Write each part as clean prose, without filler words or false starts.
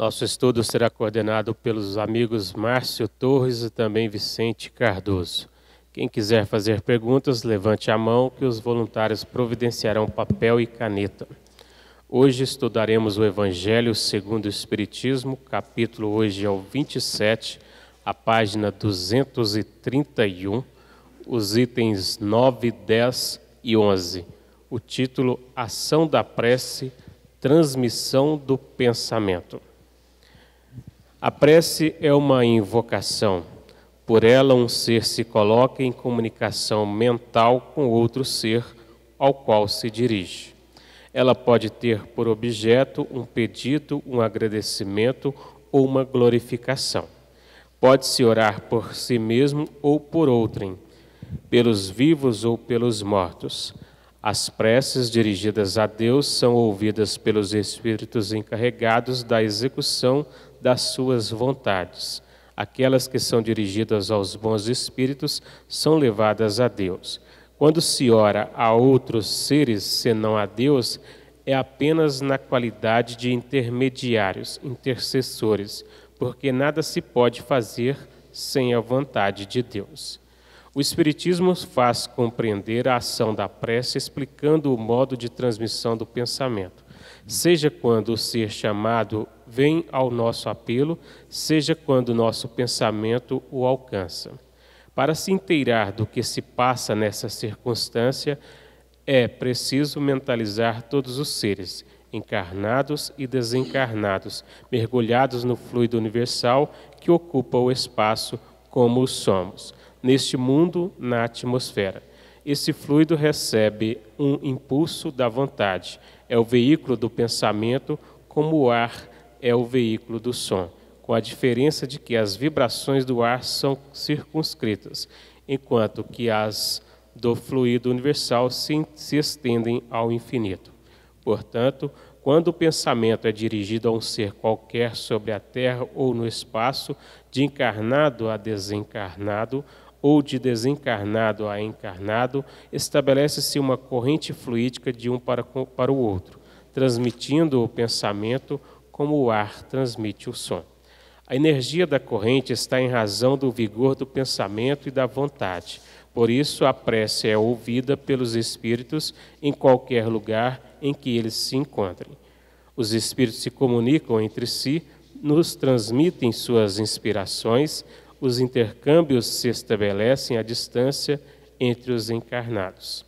Nosso estudo será coordenado pelos amigos Márcio Torres e também Vicente Cardoso. Quem quiser fazer perguntas, levante a mão que os voluntários providenciarão papel e caneta. Hoje estudaremos o Evangelho segundo o Espiritismo, capítulo hoje é o 27, a página 231, os itens 9, 10 e 11. O título, Ação da Prece, Transmissão do Pensamento. A prece é uma invocação. Por ela, um ser se coloca em comunicação mental com outro ser ao qual se dirige. Ela pode ter por objeto um pedido, um agradecimento ou uma glorificação. Pode-se orar por si mesmo ou por outrem, pelos vivos ou pelos mortos. As preces dirigidas a Deus são ouvidas pelos espíritos encarregados da execução das suas vontades. Aquelas que são dirigidas aos bons espíritos são levadas a Deus. Quando se ora a outros seres senão a Deus, é apenas na qualidade de intermediários, intercessores, porque nada se pode fazer sem a vontade de Deus. O Espiritismo faz compreender a ação da prece explicando o modo de transmissão do pensamento, seja quando o ser chamado vem ao nosso apelo, seja quando o nosso pensamento o alcança. Para se inteirar do que se passa nessa circunstância, é preciso mentalizar todos os seres, encarnados e desencarnados, mergulhados no fluido universal que ocupa o espaço como o somos, neste mundo, na atmosfera. Esse fluido recebe um impulso da vontade, é o veículo do pensamento, como o ar é o veículo do som, com a diferença de que as vibrações do ar são circunscritas, enquanto que as do fluido universal se estendem ao infinito. Portanto, quando o pensamento é dirigido a um ser qualquer sobre a Terra ou no espaço, de encarnado a desencarnado, ou de desencarnado a encarnado, estabelece-se uma corrente fluídica de um para o outro, transmitindo o pensamento como o ar transmite o som. A energia da corrente está em razão do vigor do pensamento e da vontade. Por isso, a prece é ouvida pelos espíritos em qualquer lugar em que eles se encontrem. Os espíritos se comunicam entre si, nos transmitem suas inspirações, os intercâmbios se estabelecem à distância entre os encarnados.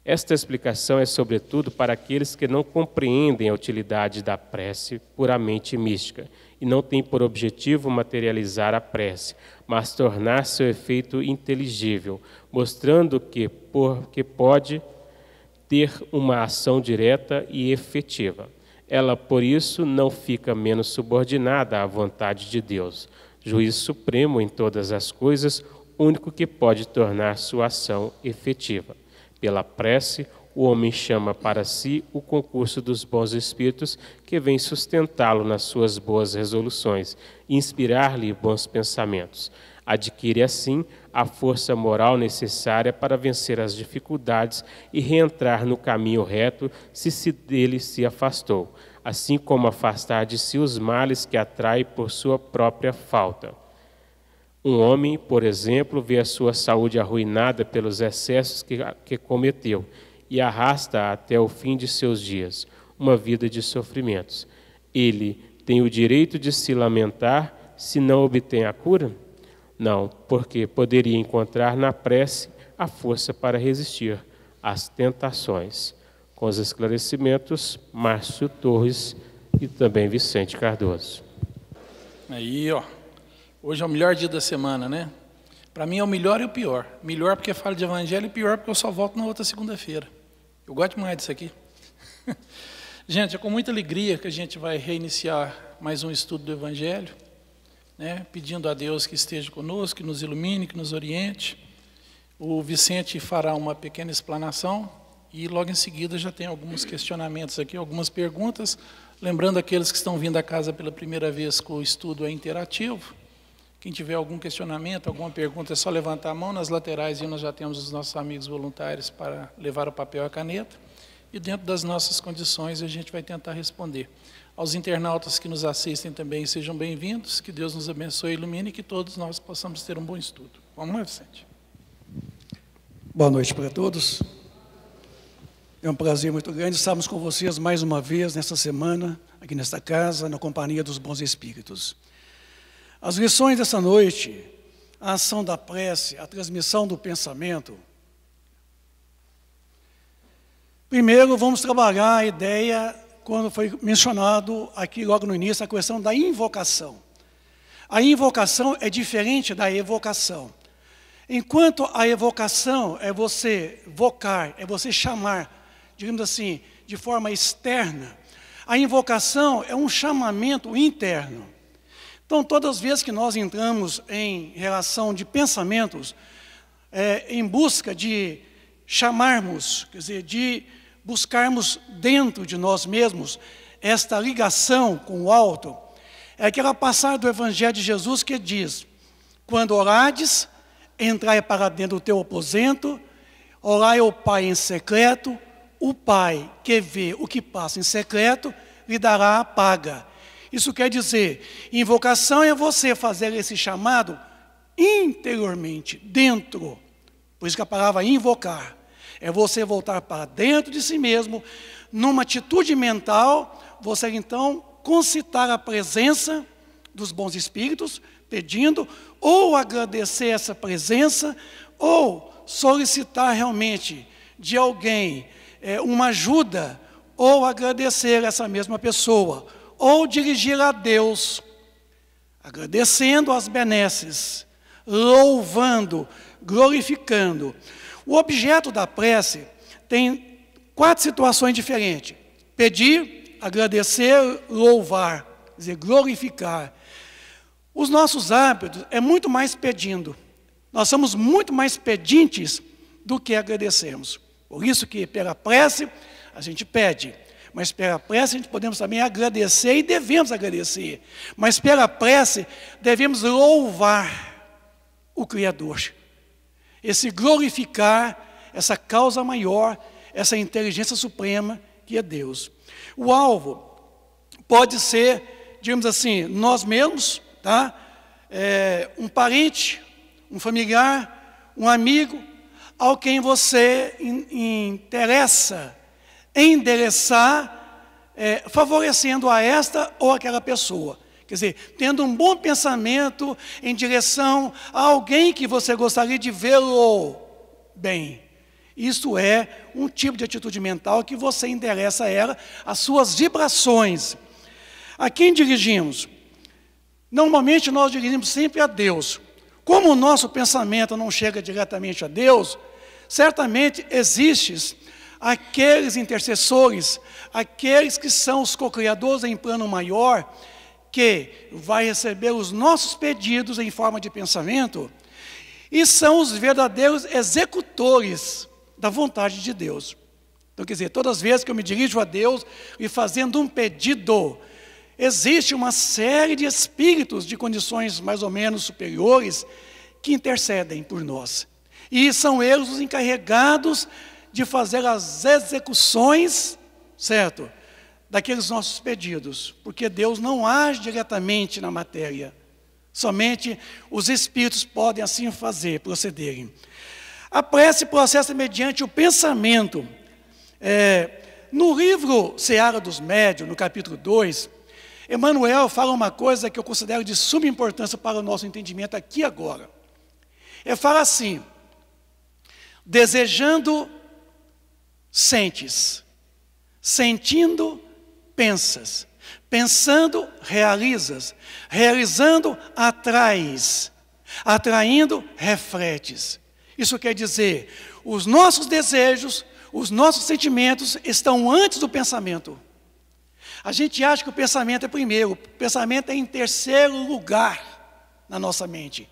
Esta explicação é sobretudo para aqueles que não compreendem a utilidade da prece puramente mística e não têm por objetivo materializar a prece, mas tornar seu efeito inteligível, mostrando que pode ter uma ação direta e efetiva. Ela, por isso, não fica menos subordinada à vontade de Deus, juiz supremo em todas as coisas, único que pode tornar sua ação efetiva. Pela prece, o homem chama para si o concurso dos bons espíritos que vem sustentá-lo nas suas boas resoluções e inspirar-lhe bons pensamentos. Adquire, assim, a força moral necessária para vencer as dificuldades e reentrar no caminho reto se dele se afastou, assim como afastar de si os males que atrai por sua própria falta. Um homem, por exemplo, vê a sua saúde arruinada pelos excessos que cometeu e arrasta até o fim de seus dias, uma vida de sofrimentos. Ele tem o direito de se lamentar se não obtém a cura? Não, porque poderia encontrar na prece a força para resistir às tentações. Com os esclarecimentos, Márcio Torres e também Vicente Cardoso. Aí, ó. Hoje é o melhor dia da semana, né? Para mim é o melhor e o pior. Melhor porque falo de evangelho e pior porque eu só volto na outra segunda-feira. Eu gosto demais disso aqui. Gente, é com muita alegria que a gente vai reiniciar mais um estudo do evangelho, né? Pedindo a Deus que esteja conosco, que nos ilumine, que nos oriente. O Vicente fará uma pequena explanação e logo em seguida já tem alguns questionamentos aqui, algumas perguntas. Lembrando aqueles que estão vindo à casa pela primeira vez que o estudo é interativo. Quem tiver algum questionamento, alguma pergunta, é só levantar a mão. Nas laterais e nós já temos os nossos amigos voluntários para levar o papel e a caneta. e dentro das nossas condições a gente vai tentar responder. Aos internautas que nos assistem também, sejam bem-vindos, que Deus nos abençoe e ilumine e que todos nós possamos ter um bom estudo. Vamos lá, Vicente. Boa noite para todos. É um prazer muito grande estarmos com vocês mais uma vez nesta semana, aqui nesta casa, na companhia dos bons espíritos. As lições dessa noite, a ação da prece, a transmissão do pensamento. Primeiro, vamos trabalhar a ideia, quando foi mencionado aqui logo no início, a questão da invocação. A invocação é diferente da evocação. Enquanto a evocação é você vocar, é você chamar, digamos assim, de forma externa, a invocação é um chamamento interno. Então, todas as vezes que nós entramos em relação de pensamentos, em busca de chamarmos, quer dizer, de buscarmos dentro de nós mesmos esta ligação com o alto, é aquela passagem do Evangelho de Jesus que diz: quando orades, entrai para dentro do teu aposento, orai ao Pai em secreto, o Pai que vê o que passa em secreto lhe dará a paga. Isso quer dizer, invocação é você fazer esse chamado interiormente, dentro. Por isso que a palavra invocar é você voltar para dentro de si mesmo, numa atitude mental, você então concitar a presença dos bons espíritos, pedindo ou agradecer essa presença, ou solicitar realmente de alguém uma ajuda, ou agradecer essa mesma pessoa, ou dirigir a Deus, agradecendo as benesses, louvando, glorificando. O objeto da prece tem 4 situações diferentes: pedir, agradecer, louvar, quer dizer, glorificar. Os nossos hábitos é muito mais pedindo. Nós somos muito mais pedintes do que agradecemos. Por isso que pela prece a gente pede, mas pela prece a gente podemos também agradecer e devemos agradecer. Mas pela prece devemos louvar o Criador. Esse glorificar, essa causa maior, essa inteligência suprema que é Deus. O alvo pode ser, digamos assim, nós mesmos, tá? Um parente, um familiar, um amigo, ao quem você interessa endereçar, favorecendo a esta ou aquela pessoa. Quer dizer, tendo um bom pensamento em direção a alguém que você gostaria de vê-lo bem. Isso é um tipo de atitude mental que você endereça a ela, as suas vibrações. A quem dirigimos? Normalmente nós dirigimos sempre a Deus. Como o nosso pensamento não chega diretamente a Deus, certamente existem aqueles intercessores, aqueles que são os co-criadores em plano maior, que vai receber os nossos pedidos em forma de pensamento, e são os verdadeiros executores da vontade de Deus. Então, quer dizer, todas as vezes que eu me dirijo a Deus e fazendo um pedido, existe uma série de espíritos de condições mais ou menos superiores que intercedem por nós. E são eles os encarregados de fazer as execuções, certo? Daqueles nossos pedidos, porque Deus não age diretamente na matéria, somente os espíritos podem assim fazer, procederem. A prece processa mediante o pensamento. No livro Seara dos Médiuns, no capítulo 2, Emmanuel fala uma coisa que eu considero de suma importância para o nosso entendimento aqui agora. Ele fala assim: desejando, sentes, sentindo, pensas, pensando, realizas, realizando, atraes, atraindo, refletes. Isso quer dizer, os nossos desejos, os nossos sentimentos estão antes do pensamento. A gente acha que o pensamento é primeiro, o pensamento é em terceiro lugar na nossa mente.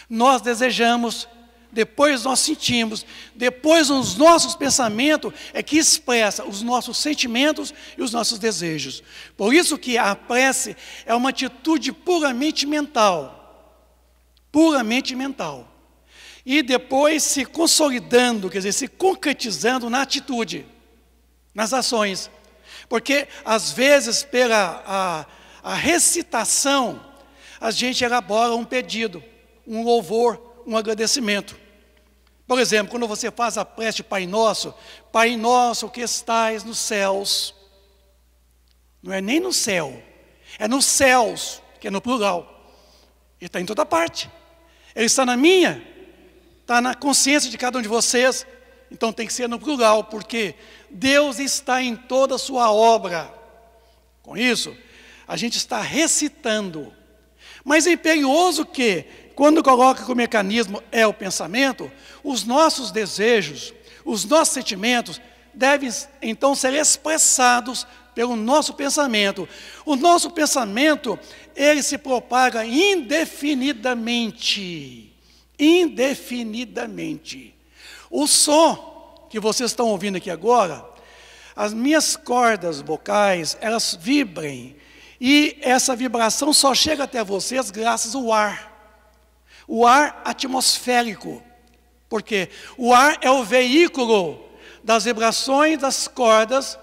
Nós desejamos, depois nós sentimos, depois os nossos pensamentos é que expressa os nossos sentimentos e os nossos desejos. Por isso que a prece é uma atitude puramente mental. Puramente mental. E depois se consolidando, quer dizer, se concretizando na atitude. nas ações. Porque, às vezes, pela a recitação, a gente elabora um pedido, um louvor, um agradecimento. Por exemplo, quando você faz a prece Pai Nosso que estais nos céus, não é nem no céu, é nos céus, que é no plural. Ele está em toda parte. Ele está na minha, está na consciência de cada um de vocês. Então tem que ser no plural, porque Deus está em toda a sua obra. Com isso, a gente está recitando. Mas é imperioso que, quando coloca que o mecanismo é o pensamento, os nossos desejos, os nossos sentimentos, devem então ser expressados pelo nosso pensamento. O nosso pensamento, ele se propaga indefinidamente. Indefinidamente. O som que vocês estão ouvindo aqui agora, as minhas cordas vocais, elas vibrem. E essa vibração só chega até vocês graças ao ar. O ar atmosférico. Porque o ar é o veículo das vibrações das cordas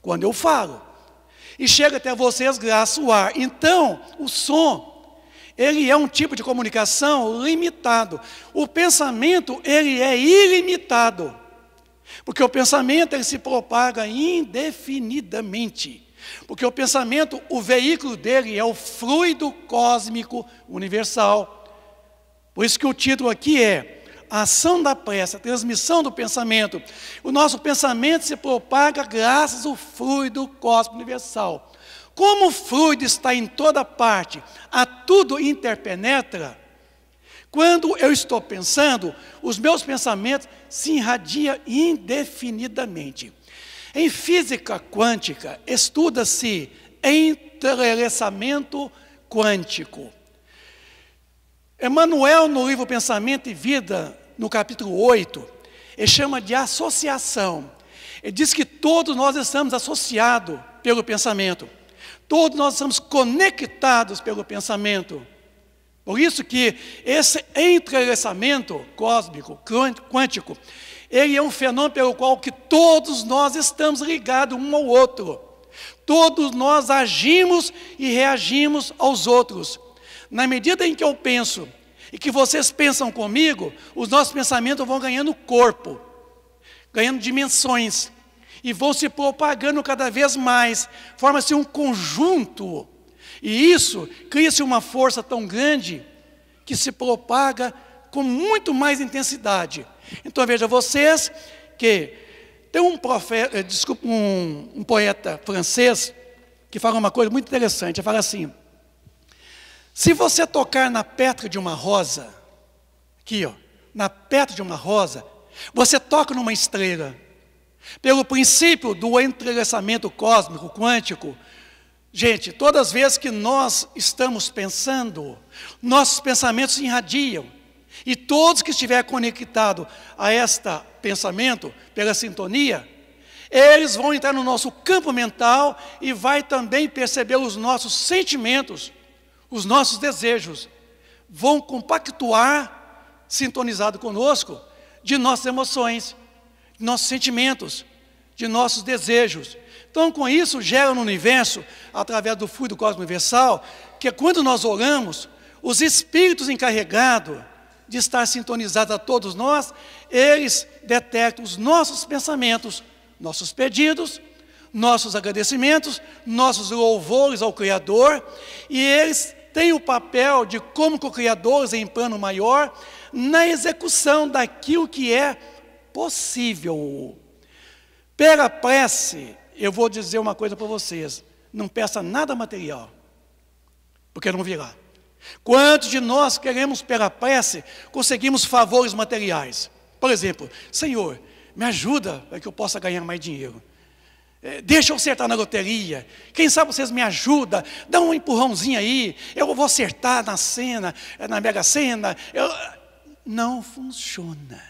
quando eu falo. E chega até vocês graças ao ar. Então, o som, ele é um tipo de comunicação limitado. O pensamento, ele é ilimitado. Porque o pensamento, ele se propaga indefinidamente. Porque o pensamento, o veículo dele é o fluido cósmico universal. Por isso que o título aqui é a ação da prece, a transmissão do pensamento. O nosso pensamento se propaga graças ao fluido cósmico universal. Como o fluido está em toda parte, a tudo interpenetra, quando eu estou pensando, os meus pensamentos se irradiam indefinidamente. Em física quântica, estuda-se entrelaçamento quântico. Emmanuel, no livro Pensamento e Vida, no capítulo 8, ele chama de associação. Ele diz que todos nós estamos associados pelo pensamento. Todos nós estamos conectados pelo pensamento. Por isso que esse entrelaçamento cósmico, quântico, ele é um fenômeno pelo qual que todos nós estamos ligados um ao outro. Todos nós agimos e reagimos aos outros. Na medida em que eu penso e que vocês pensam comigo, os nossos pensamentos vão ganhando corpo, ganhando dimensões e vão se propagando cada vez mais. Forma-se um conjunto e isso cria-se uma força tão grande que se propaga com muito mais intensidade. Então veja vocês que tem um poeta francês que fala uma coisa muito interessante. Ele fala assim: se você tocar na pétala de uma rosa, aqui ó, na pétala de uma rosa, você toca numa estrela. Pelo princípio do entrelaçamento cósmico quântico, gente, todas as vezes que nós estamos pensando, nossos pensamentos se irradiam. E todos que estiverem conectados a este pensamento, pela sintonia, eles vão entrar no nosso campo mental e vai também perceber os nossos sentimentos, os nossos desejos. Vão compactuar, sintonizado conosco, de nossas emoções, de nossos sentimentos, de nossos desejos. Então, com isso, gera no universo, através do fluido cósmico universal, que quando nós oramos, os espíritos encarregados de estar sintonizados a todos nós, eles detectam os nossos pensamentos, nossos pedidos, nossos agradecimentos, nossos louvores ao Criador, e eles têm o papel de, como co-criadores em plano maior, na execução daquilo que é possível. Pela prece, eu vou dizer uma coisa para vocês: não peça nada material, porque não virá. Quantos de nós queremos, pela prece, conseguimos favores materiais? Por exemplo, Senhor, me ajuda para que eu possa ganhar mais dinheiro. Deixa eu acertar na loteria. Quem sabe vocês me ajudam, dá um empurrãozinho aí, eu vou acertar na Mega Sena. Não funciona.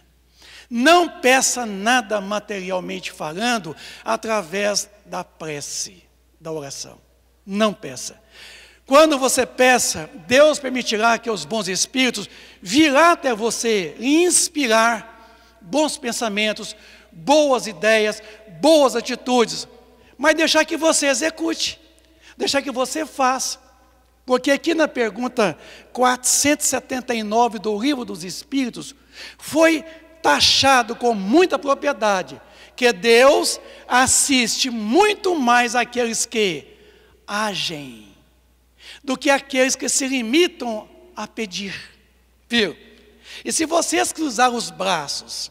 Não peça nada materialmente falando através da prece, da oração. Não peça. Quando você peça, Deus permitirá que os bons espíritos virão até você e inspirar bons pensamentos, boas ideias, boas atitudes, mas deixar que você execute, deixar que você faça. Porque aqui na pergunta 479 do Livro dos Espíritos, foi taxado com muita propriedade que Deus assiste muito mais aqueles que agem do que aqueles que se limitam a pedir. Viu? E se vocês cruzar os braços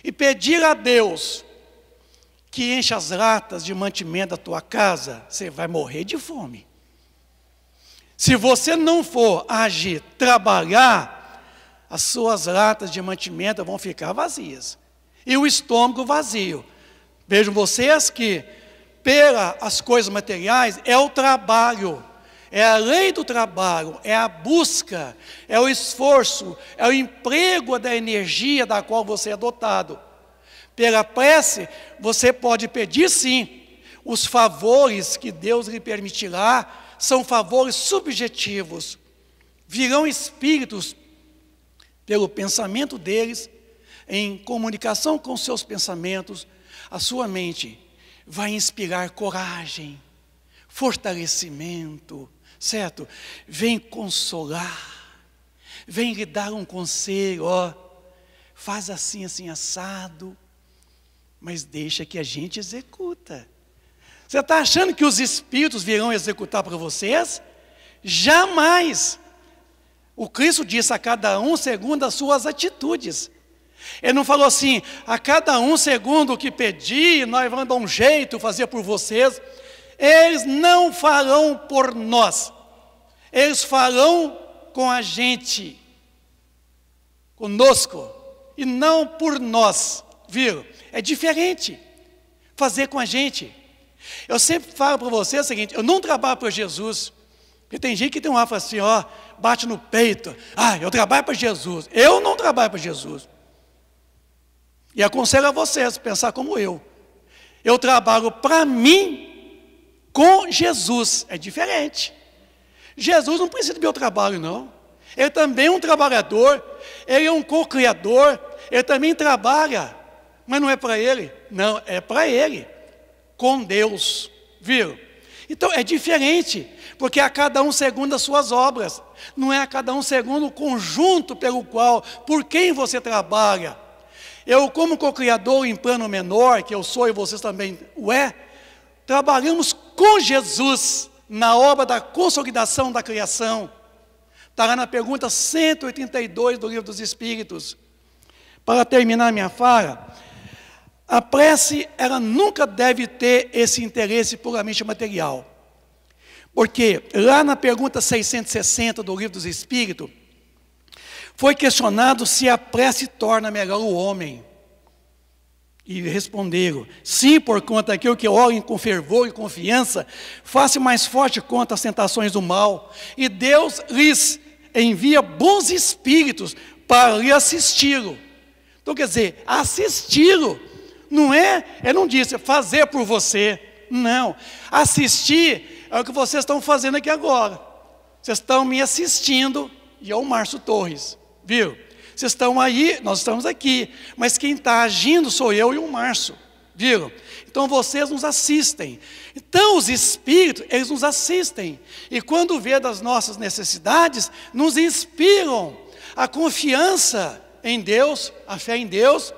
e pedir a Deus que enche as latas de mantimento da tua casa, você vai morrer de fome. Se você não for agir, trabalhar, as suas latas de mantimento vão ficar vazias. E o estômago vazio. Vejam vocês que, pelas coisas materiais, é o trabalho, é a lei do trabalho, é a busca, é o esforço, é o emprego da energia da qual você é dotado. Pela prece, você pode pedir sim, os favores que Deus lhe permitirá, são favores subjetivos. Virão espíritos, pelo pensamento deles, em comunicação com seus pensamentos, a sua mente vai inspirar coragem, fortalecimento, certo? Vem consolar, vem lhe dar um conselho, ó, faz assim, assim, assado, mas deixa que a gente executa. Você está achando que os espíritos virão executar para vocês? Jamais! O Cristo disse a cada um segundo as suas atitudes. Ele não falou assim, a cada um segundo o que pedir, nós vamos dar um jeito, fazer por vocês. Eles não farão por nós. Eles farão com a gente, conosco, e não por nós. Viu? É diferente fazer com a gente. Eu sempre falo para você o seguinte, eu não trabalho para Jesus, porque tem gente que tem um ar assim, ó, bate no peito, eu trabalho para Jesus. Eu não trabalho para Jesus. E aconselho a vocês pensar como eu. Eu trabalho para mim com Jesus, é diferente. Jesus não precisa do meu trabalho, não. Ele também é um trabalhador, ele é um co-criador, ele também trabalha, mas não é para ele, não, é para ele. Com Deus, viu? Então é diferente, porque a cada um segundo as suas obras, não é a cada um segundo o conjunto pelo qual, por quem você trabalha. Eu, como co-criador em plano menor, que eu sou e vocês também o é, trabalhamos com Jesus na obra da consolidação da criação. Está lá na pergunta 182 do Livro dos Espíritos. Para terminar minha fala, a prece, ela nunca deve ter esse interesse puramente material. Porque lá na pergunta 660 do Livro dos Espíritos, foi questionado se a prece torna melhor o homem. E responderam, sim, por conta que o que orem com fervor e confiança, faça mais forte contra as tentações do mal. E Deus lhes envia bons espíritos para lhe assisti-lo. Então, quer dizer, assisti-lo. Não é, ele não disse fazer por você, não. Assistir é o que vocês estão fazendo aqui agora. Vocês estão me assistindo, e é o Márcio Torres, viu? Vocês estão aí, nós estamos aqui, mas quem está agindo sou eu e o Márcio, viu? Então vocês nos assistem. Então os espíritos, eles nos assistem. E quando vê das nossas necessidades, nos inspiram a confiança em Deus, a fé em Deus,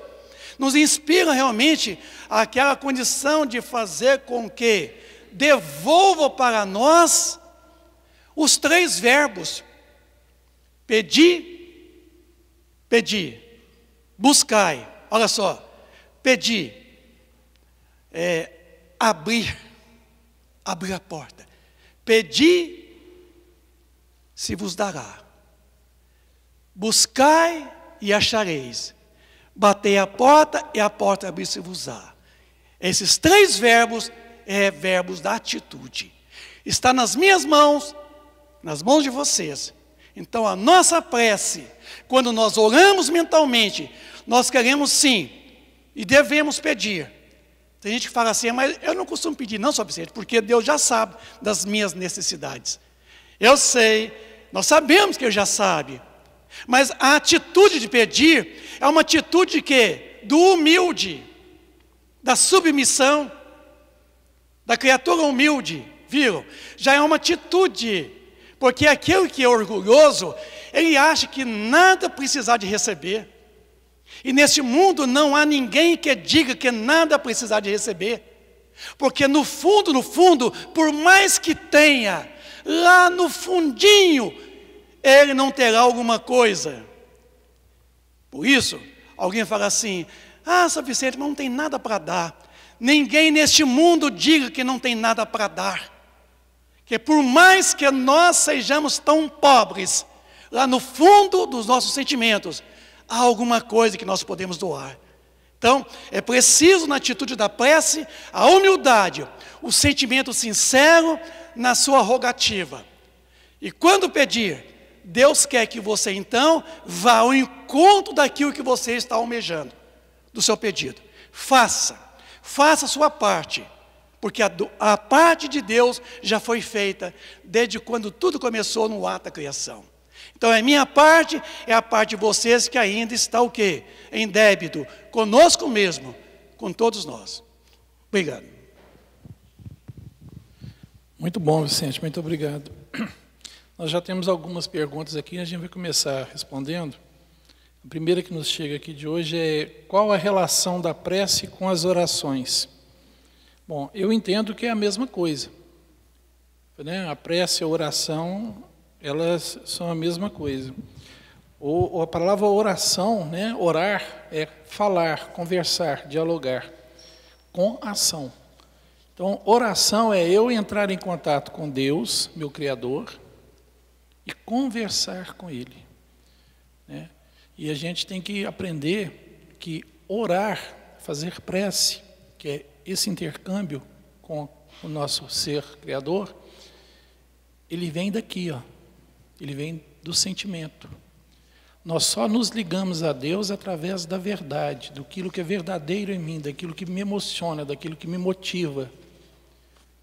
nos inspira realmente aquela condição de fazer com que devolva para nós os 3 verbos: pedir, pedir, buscai. Olha só, pedir, abrir a porta. Pedir, se vos dará. Buscai e achareis. Batei a porta e a porta abrir-se-vos-á. Esses 3 verbos verbos da atitude. Está nas minhas mãos, nas mãos de vocês. Então a nossa prece, quando nós oramos mentalmente, nós queremos sim, e devemos pedir. Tem gente que fala assim, mas eu não costumo pedir não, São Vicente, porque Deus já sabe das minhas necessidades. Eu sei, nós sabemos que Ele já sabe. Mas a atitude de pedir é uma atitude de quê? Do humilde, da submissão, da criatura humilde, viram? Já é uma atitude, porque aquele que é orgulhoso, ele acha que nada precisar de receber. E neste mundo não há ninguém que diga que nada precisar de receber. Porque no fundo, por mais que tenha, lá no fundinho, ele não terá alguma coisa. Por isso, alguém fala assim, São Vicente, mas não tem nada para dar. Ninguém neste mundo diga que não tem nada para dar. Que por mais que nós sejamos tão pobres, lá no fundo dos nossos sentimentos, há alguma coisa que nós podemos doar. Então, é preciso na atitude da prece, a humildade, o sentimento sincero na sua rogativa. E quando pedir, Deus quer que você então vá ao encontro daquilo que você está almejando, do seu pedido. Faça a sua parte, porque a parte de Deus já foi feita desde quando tudo começou no ato da criação. Então, a minha parte é a parte de vocês que ainda está o quê? Em débito, conosco mesmo, com todos nós. Obrigado. Muito bom, Vicente, muito obrigado. Nós já temos algumas perguntas aqui, a gente vai começar respondendo. A primeira que nos chega aqui de hoje é: qual a relação da prece com as orações? Bom, eu entendo que é a mesma coisa, né? A prece e a oração, elas são a mesma coisa. A palavra oração, né? Orar é falar, conversar, dialogar, com ação. Então, oração é eu entrar em contato com Deus, meu Criador, e conversar com Ele, né? E a gente tem que aprender que orar, fazer prece, que é esse intercâmbio com o nosso ser Criador, ele vem daqui, ó. Ele vem do sentimento. Nós só nos ligamos a Deus através da verdade, daquilo que é verdadeiro em mim, daquilo que me emociona, daquilo que me motiva.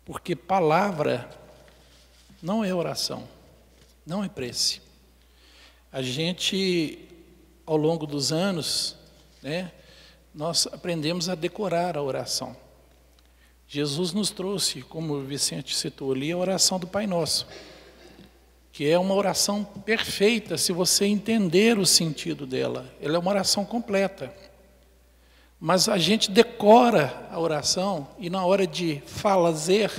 Porque palavra não é oração, não é prece. A gente, ao longo dos anos, né, nós aprendemos a decorar a oração. Jesus nos trouxe, como o Vicente citou ali, a oração do Pai Nosso, que é uma oração perfeita se você entender o sentido dela. Ela é uma oração completa. Mas a gente decora a oração e na hora de fazer,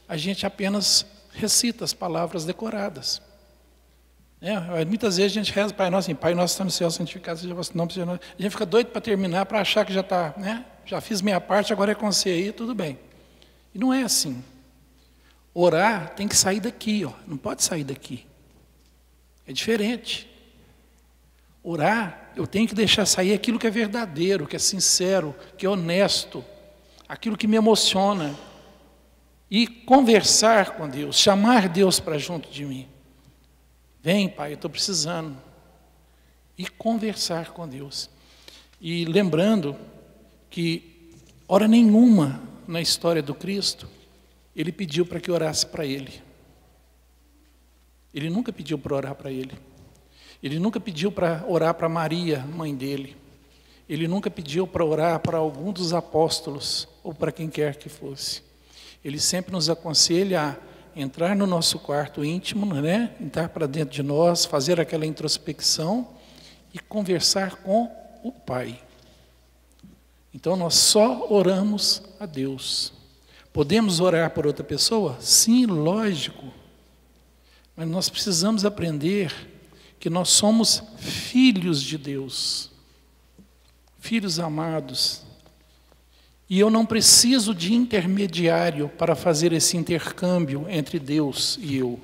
a gente apenas recita as palavras decoradas. Muitas vezes a gente reza Pai Nosso, assim, Pai Nosso está no céu, santificado seja o vosso nome. A gente fica doido para terminar, para achar que já está, né? Já fiz minha parte, agora é com você aí, tudo bem. E não é assim. Orar tem que sair daqui, ó. Não pode sair daqui. É diferente. Orar, eu tenho que deixar sair aquilo que é verdadeiro, que é sincero, que é honesto, aquilo que me emociona. E conversar com Deus, chamar Deus para junto de mim. Vem, Pai, eu estou precisando. E conversar com Deus. E lembrando que, hora nenhuma na história do Cristo, Ele pediu para que orasse para Ele. Ele nunca pediu para orar para Ele. Ele nunca pediu para orar para Maria, mãe dele. Ele nunca pediu para orar para algum dos apóstolos, ou para quem quer que fosse. Ele sempre nos aconselha a entrar no nosso quarto íntimo, né? Entrar para dentro de nós, fazer aquela introspecção e conversar com o Pai. Então nós só oramos a Deus. Podemos orar por outra pessoa? Sim, lógico. Mas nós precisamos aprender que nós somos filhos de Deus, filhos amados. E eu não preciso de intermediário para fazer esse intercâmbio entre Deus e eu.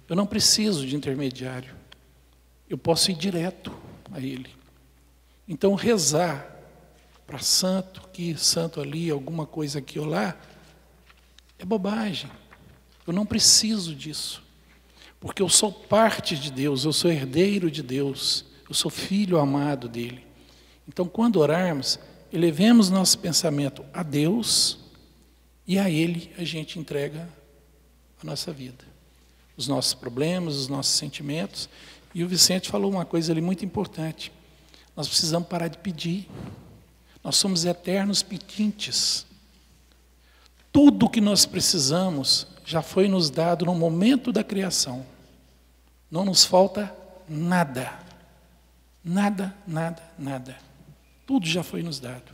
Eu não preciso de intermediário. Eu posso ir direto a Ele. Então rezar para santo aqui, santo ali, alguma coisa aqui ou lá, é bobagem. Eu não preciso disso. Porque eu sou parte de Deus, eu sou herdeiro de Deus, eu sou filho amado dEle. Então, quando orarmos, elevemos nosso pensamento a Deus e a Ele a gente entrega a nossa vida. Os nossos problemas, os nossos sentimentos. E o Vicente falou uma coisa ali muito importante. Nós precisamos parar de pedir. Nós somos eternos pedintes. Tudo que nós precisamos já foi nos dado no momento da criação. Não nos falta nada. Nada, nada, nada. Tudo já foi nos dado.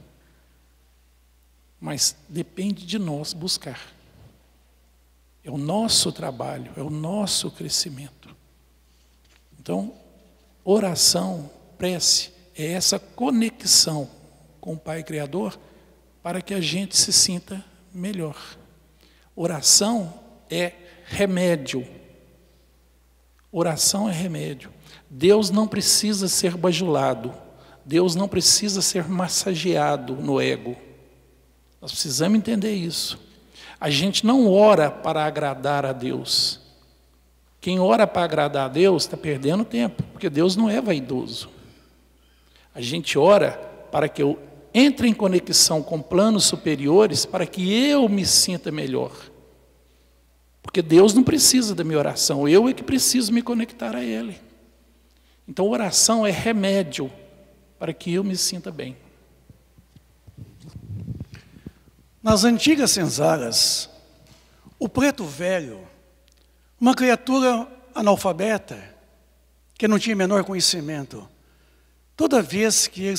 Mas depende de nós buscar. É o nosso trabalho, é o nosso crescimento. Então, oração, prece, é essa conexão com o Pai Criador para que a gente se sinta melhor. Oração é remédio. Oração é remédio. Deus não precisa ser bajulado. Deus não precisa ser massageado no ego. Nós precisamos entender isso. A gente não ora para agradar a Deus. Quem ora para agradar a Deus está perdendo tempo, porque Deus não é vaidoso. A gente ora para que eu entre em conexão com planos superiores, para que eu me sinta melhor. Porque Deus não precisa da minha oração, eu é que preciso me conectar a Ele. Então, oração é remédio para que eu me sinta bem. Nas antigas senzalas, o preto velho, uma criatura analfabeta, que não tinha menor conhecimento, toda vez que ele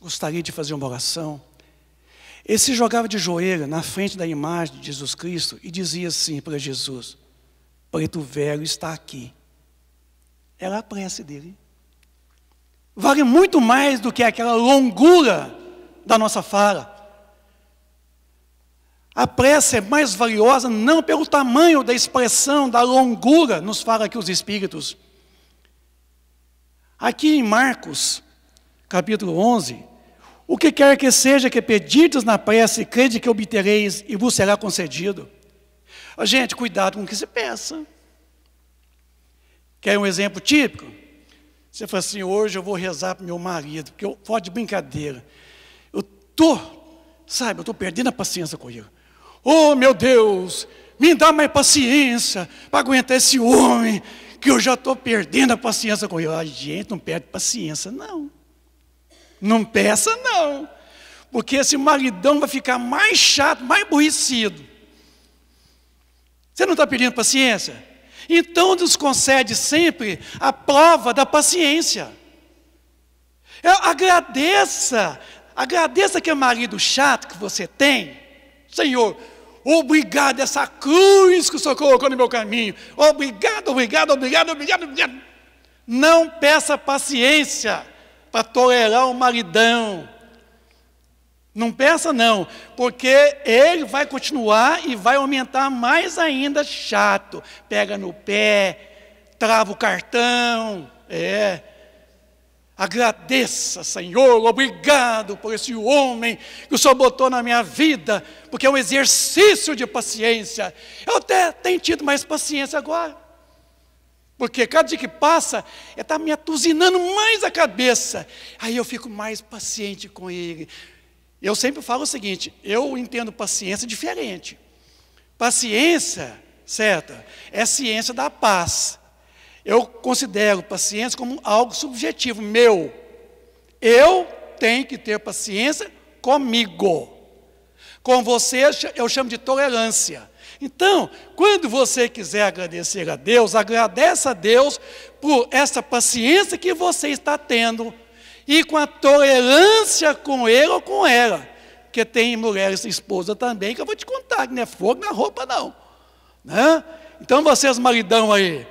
gostaria de fazer uma oração, ele se jogava de joelho na frente da imagem de Jesus Cristo e dizia assim para Jesus: preto velho está aqui. Era a prece dele. Vale muito mais do que aquela longura da nossa fala. A prece é mais valiosa não pelo tamanho da expressão, da longura, nos fala aqui os Espíritos. Aqui em Marcos, capítulo 11, o que quer que seja que pedirdes na prece, crede que obtereis e vos será concedido. Gente, cuidado com o que se peça. Quer um exemplo típico? Você fala assim: hoje eu vou rezar para o meu marido, porque eu fora de brincadeira. Eu estou perdendo a paciência com ele. Oh, meu Deus, me dá mais paciência para aguentar esse homem, que eu já estou perdendo a paciência com ele. A gente não perde paciência, não. Não peça, não. Porque esse maridão vai ficar mais chato, mais aborrecido. Você não está pedindo paciência? Então Deus concede sempre a prova da paciência. Agradeça aquele marido chato que você tem. Senhor, obrigado essa cruz que o Senhor colocou no meu caminho. Obrigado, obrigado, obrigado, obrigado, obrigado. Não peça paciência para tolerar o maridão. Não peça não, porque ele vai continuar e vai aumentar mais ainda chato. Pega no pé, trava o cartão, Agradeça, Senhor, obrigado por esse homem que o Senhor botou na minha vida, porque é um exercício de paciência. Eu até tenho tido mais paciência agora, porque cada dia que passa, ele está me atuzinando mais a cabeça, aí eu fico mais paciente com ele. Eu sempre falo o seguinte: eu entendo paciência diferente. Paciência, certo, é ciência da paz. Eu considero paciência como algo subjetivo, meu. Eu tenho que ter paciência comigo. Com você eu chamo de tolerância. Então, quando você quiser agradecer a Deus, agradeça a Deus por essa paciência que você está tendo e com a tolerância com ele ou com ela. Porque tem mulheres e esposa também que eu vou te contar, que não é fogo na roupa não. Né? Então vocês maridão aí,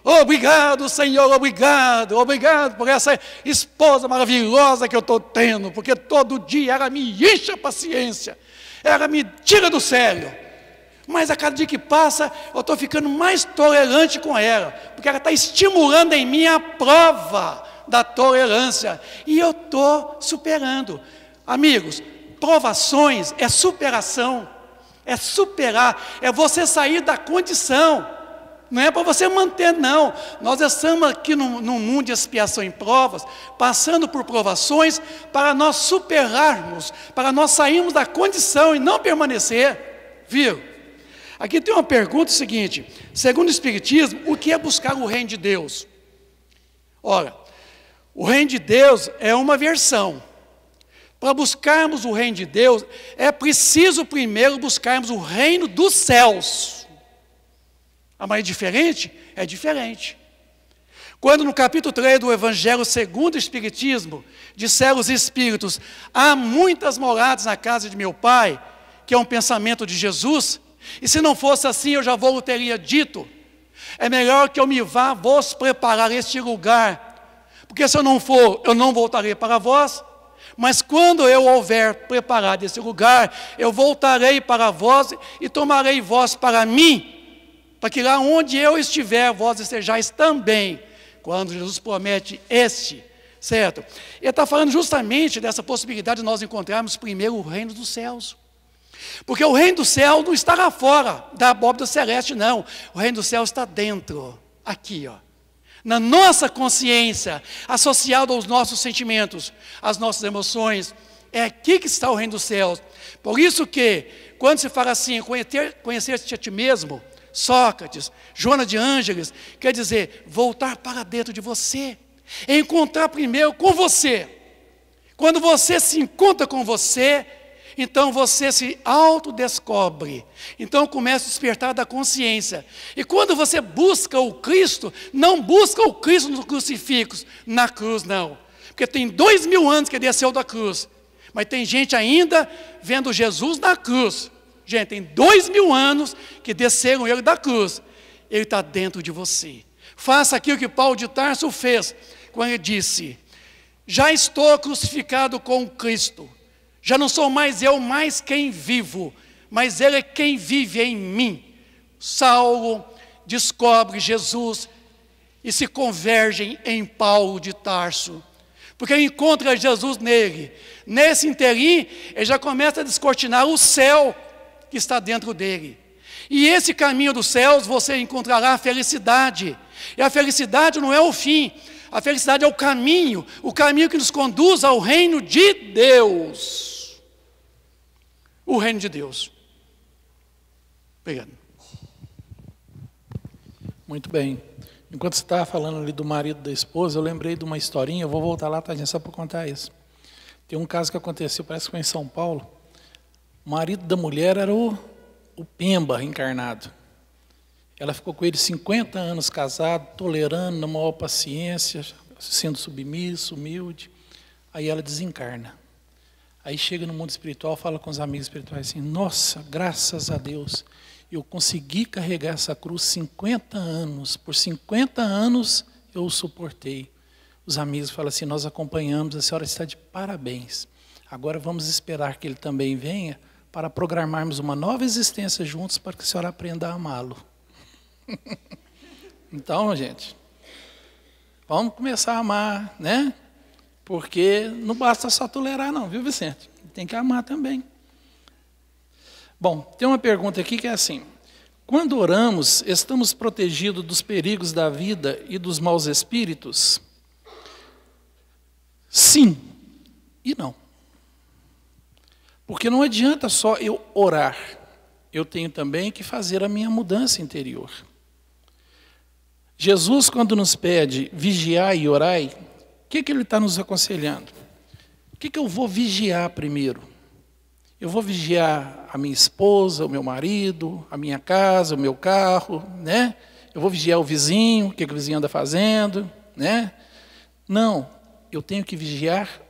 obrigado, Senhor, obrigado, obrigado por essa esposa maravilhosa que eu estou tendo, porque todo dia ela me enche a paciência, ela me tira do sério, mas a cada dia que passa, eu estou ficando mais tolerante com ela, porque ela está estimulando em mim a prova da tolerância, e eu estou superando. Amigos, provações é superação, é superar, é você sair da condição. Não é para você manter, não. Nós estamos aqui num mundo de expiação em provas, passando por provações para nós superarmos, para nós sairmos da condição e não permanecer. Viu? Aqui tem uma pergunta seguinte: segundo o Espiritismo, o que é buscar o reino de Deus? Ora, o reino de Deus é uma versão. Para buscarmos o reino de Deus, é preciso primeiro buscarmos o reino dos céus. Mas é diferente? É diferente. Quando no capítulo 3 do Evangelho segundo o Espiritismo, disseram os Espíritos, há muitas moradas na casa de meu Pai, que é um pensamento de Jesus, e se não fosse assim eu já vou teria dito, é melhor que eu me vá vos preparar este lugar, porque se eu não for, eu não voltarei para vós, mas quando eu houver preparado esse lugar, eu voltarei para vós e tomarei vós para mim, para que lá onde eu estiver, vós estejais também. Quando Jesus promete certo? Ele está falando justamente dessa possibilidade de nós encontrarmos primeiro o reino dos céus. Porque o reino do céu não está lá fora da abóbada celeste, não. O reino do céu está dentro, aqui, ó. Na nossa consciência, associado aos nossos sentimentos, às nossas emoções. É aqui que está o reino dos céus. Por isso que, quando se fala assim, conhecer-te a ti mesmo, Sócrates, Joana de Ângeles, quer dizer, voltar para dentro de você, encontrar primeiro com você. Quando você se encontra com você, então você se autodescobre. Então começa a despertar da consciência. E quando você busca o Cristo, não busca o Cristo no crucifixo, na cruz não. Porque tem 2000 anos que ele desceu da cruz. Mas tem gente ainda vendo Jesus na cruz. Gente, tem 2000 anos que desceram ele da cruz. Ele está dentro de você. Faça aquilo que Paulo de Tarso fez, quando ele disse, já estou crucificado com Cristo. Já não sou mais eu, mais quem vivo, mas Ele é quem vive em mim. Saulo descobre Jesus e se converge em Paulo de Tarso, porque ele encontra Jesus nele. Nesse interim, ele já começa a descortinar o céu que está dentro dele. E esse caminho dos céus você encontrará a felicidade. E a felicidade não é o fim, a felicidade é o caminho que nos conduz ao reino de Deus. O reino de Deus. Obrigado. Muito bem. Enquanto você estava falando ali do marido da esposa, eu lembrei de uma historinha, eu vou voltar lá, tá, só para contar isso. Tem um caso que aconteceu, parece que foi em São Paulo. O marido da mulher era o Pemba encarnado. Ela ficou com ele 50 anos casado, tolerando, na maior paciência, sendo submisso, humilde. Aí ela desencarna. Aí chega no mundo espiritual, fala com os amigos espirituais assim, nossa, graças a Deus, eu consegui carregar essa cruz 50 anos, por 50 anos eu o suportei. Os amigos falam assim, nós acompanhamos, a senhora está de parabéns. Agora vamos esperar que ele também venha para programarmos uma nova existência juntos para que a senhora aprenda a amá-lo. Então, gente, vamos começar a amar, né? Porque não basta só tolerar não, viu, Vicente? Tem que amar também. Bom, tem uma pergunta aqui que é assim. Quando oramos, estamos protegidos dos perigos da vida e dos maus espíritos? Sim e não. Porque não adianta só eu orar. Eu tenho também que fazer a minha mudança interior. Jesus, quando nos pede vigiar e orai, o que ele está nos aconselhando? O que eu vou vigiar primeiro? Eu vou vigiar a minha esposa, o meu marido, a minha casa, o meu carro, né? Eu vou vigiar o vizinho, o que o vizinho anda fazendo, né? Não, eu tenho que vigiar